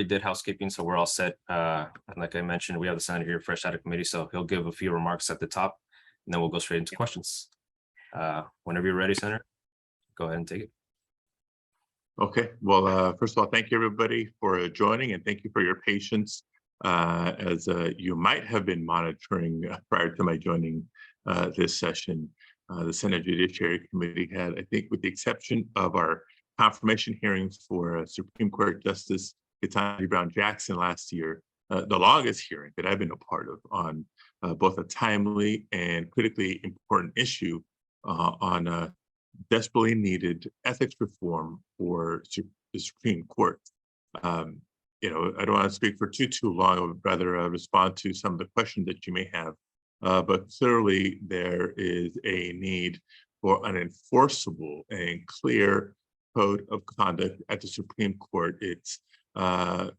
did housekeeping, so we're all set. And like I mentioned, we have the senator here fresh out of committee, so he'll give a few remarks at the top, and then we'll go straight into questions. Whenever you're ready, Senator, go ahead and take it. Okay, well, first of all, thank you everybody for joining, and thank you for your patience. As you might have been monitoring prior to my joining this session, the Senate Judiciary Committee had, I think with the exception of our confirmation hearings for Supreme Court Justice Ketanji Brown Jackson last year, the longest hearing that I've been a part of on both a timely and critically important issue on desperately needed ethics reform for the Supreme Court. You know, I don't want to speak for too long. I would rather respond to some of the questions that you may have. But clearly, there is a need for an enforceable and clear code of conduct at the Supreme Court. It's, I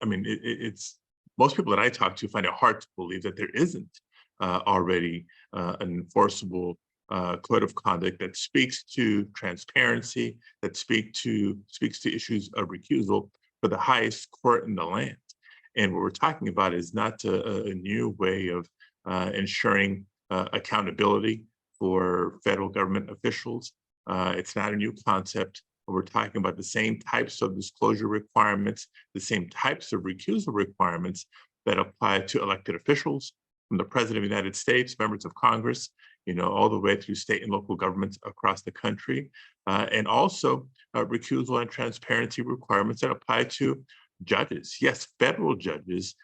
mean, it's most people that I talk to find it hard to believe that there isn't already an enforceable code of conduct that speaks to transparency, that speaks to issues of recusal for the highest court in the land. And what we're talking about is not a new way of ensuring accountability for federal government officials. It's not a new concept. We're talking about the same types of disclosure requirements, the same types of recusal requirements that apply to elected officials, from the President of the United States, members of Congress, you know, all the way through state and local governments across the country, and also recusal and transparency requirements that apply to judges, yes, federal judges,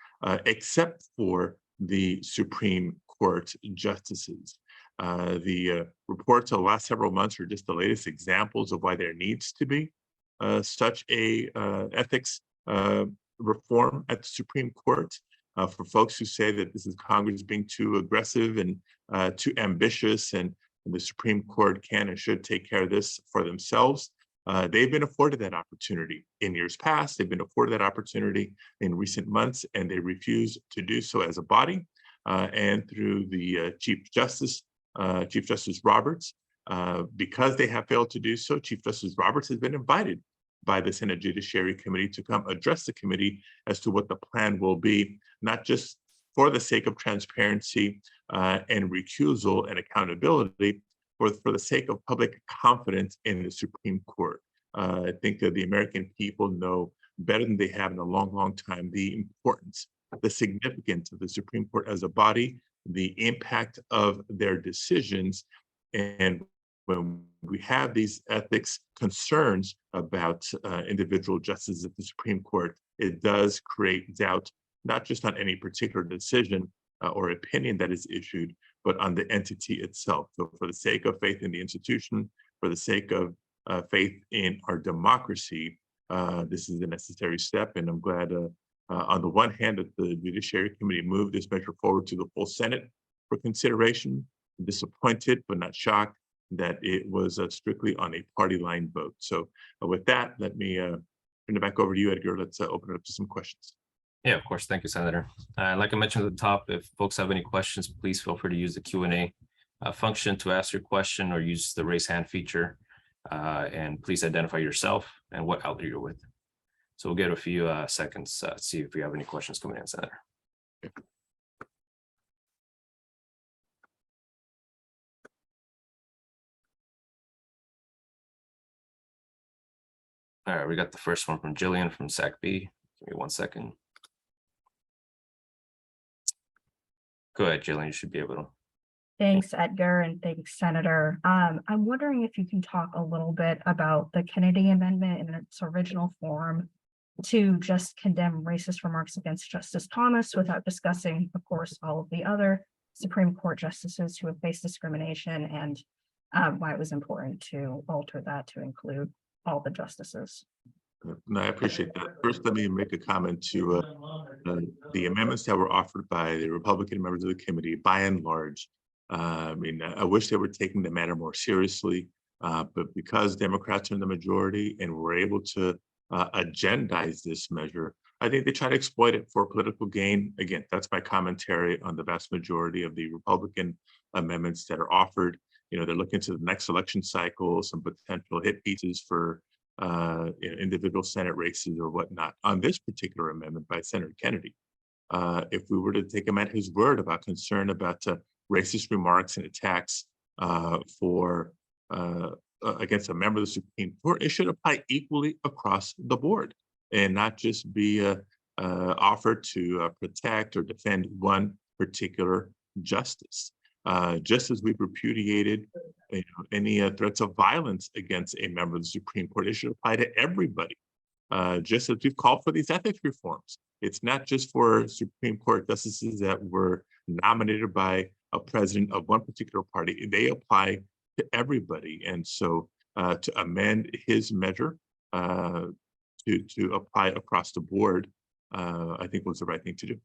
except for the Supreme Court justices. The reports of the last several months are just the latest examples of why there needs to be such a ethics reform at the Supreme Court. For folks who say that this is Congress being too aggressive and too ambitious, and the Supreme Court can and should take care of this for themselves. They've been afforded that opportunity in years past. They've been afforded that opportunity in recent months, and they refuse to do so as a body. And through the Chief Justice Roberts, because they have failed to do so, Chief Justice Roberts has been invited by the Senate Judiciary Committee to come address the committee as to what the plan will be, not just for the sake of transparency and recusal and accountability, for the sake of public confidence in the Supreme Court. I think that the American people know better than they have in a long time the importance, the significance of the Supreme Court as a body, the impact of their decisions. And when we have these ethics concerns about individual justices at the Supreme Court, it does create doubt, not just on any particular decision or opinion that is issued, but on the entity itself. So for the sake of faith in the institution, for the sake of faith in our democracy, this is a necessary step. And I'm glad on the one hand that the Judiciary Committee moved this measure forward to the full Senate for consideration. I'm disappointed, but not shocked that it was strictly on a party line vote. So with that, let me turn it back over to you, Edgar. Let's open it up to some questions. Yeah, of course. Thank you, Senator. Like I mentioned at the top, if folks have any questions, please feel free to use the Q&A function to ask your question, or use the raise hand feature. And please identify yourself and what outlet you're with. So we'll get a few seconds to see if we have any questions coming in, Senator. Okay. All right, we got the first one from Jillian from SAC-B. Give me 1 second. Go ahead, Jillian, you should be able to. Thanks, Edgar, and thanks, Senator. I'm wondering if you can talk a little bit about the Kennedy Amendment in its original form to just condemn racist remarks against Justice Thomas without discussing, of course, all of the other Supreme Court justices who have faced discrimination, and why it was important to alter that to include all the justices. No, I appreciate that. First, let me make a comment to the amendments that were offered by the Republican members of the committee. By and large, I mean, I wish they were taking the matter more seriously, but because Democrats are in the majority and were able to agendize this measure, I think they try to exploit it for political gain. Again, that's my commentary on the vast majority of the Republican amendments that are offered. You know, they're looking to the next election cycle, some potential hit pieces for individual Senate races or whatnot on this particular amendment by Senator Kennedy. If we were to take him at his word about concern about racist remarks and attacks against a member of the Supreme Court, it should apply equally across the board and not just be offered to protect or defend one particular justice. Just as we've repudiated any threats of violence against a member of the Supreme Court, it should apply to everybody. Just as we've called for these ethics reforms. It's not just for Supreme Court justices that were nominated by a president of one particular party. They apply to everybody. And so to amend his measure to apply across the board, I think was the right thing to do.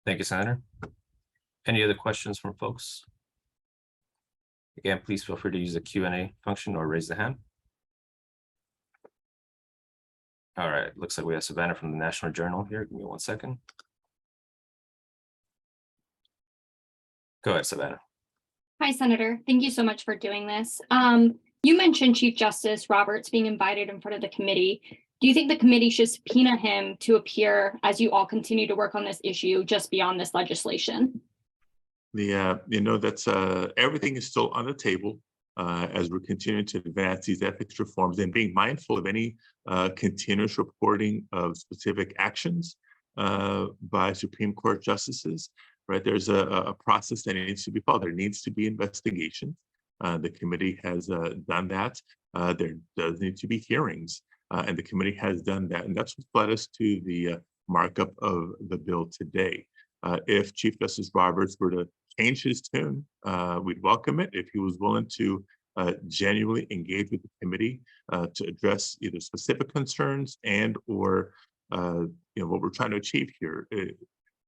Thank you, Senator. Any other questions from folks? Again, please feel free to use the Q&A function or raise the hand. All right, looks like we have Savannah from the National Journal here. Give me 1 second. Go ahead, Savannah. Hi, Senator. Thank you so much for doing this. You mentioned Chief Justice Roberts being invited in front of the committee. Do you think the committee should subpoena him to appear as you all continue to work on this issue just beyond this legislation? That's everything is still on the table as we're continuing to advance these ethics reforms and being mindful of any continuous reporting of specific actions by Supreme Court justices. Right, there's a process that needs to be followed. There needs to be investigation. The committee has done that. There does need to be hearings, and the committee has done that. And that's what led us to the markup of the bill today. If Chief Justice Roberts were to change his tune, we'd welcome it. If he was willing to genuinely engage with the committee to address either specific concerns and or what we're trying to achieve here,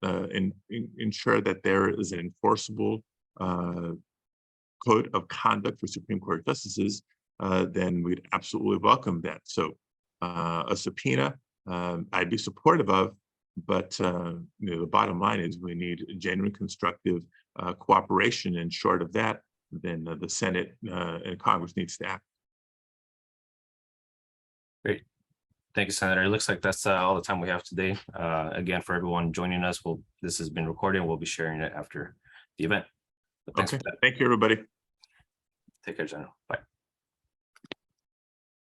and ensure that there is an enforceable code of conduct for Supreme Court justices, then we'd absolutely welcome that. So a subpoena, I'd be supportive of, but the bottom line is we need genuine constructive cooperation, and short of that, then the Senate and Congress needs to act. Great. Thank you, Senator. It looks like that's all the time we have today. Again, for everyone joining us, this has been recorded. We'll be sharing it after the event. But thanks for that. Thank you, everybody. Take care, General. Bye.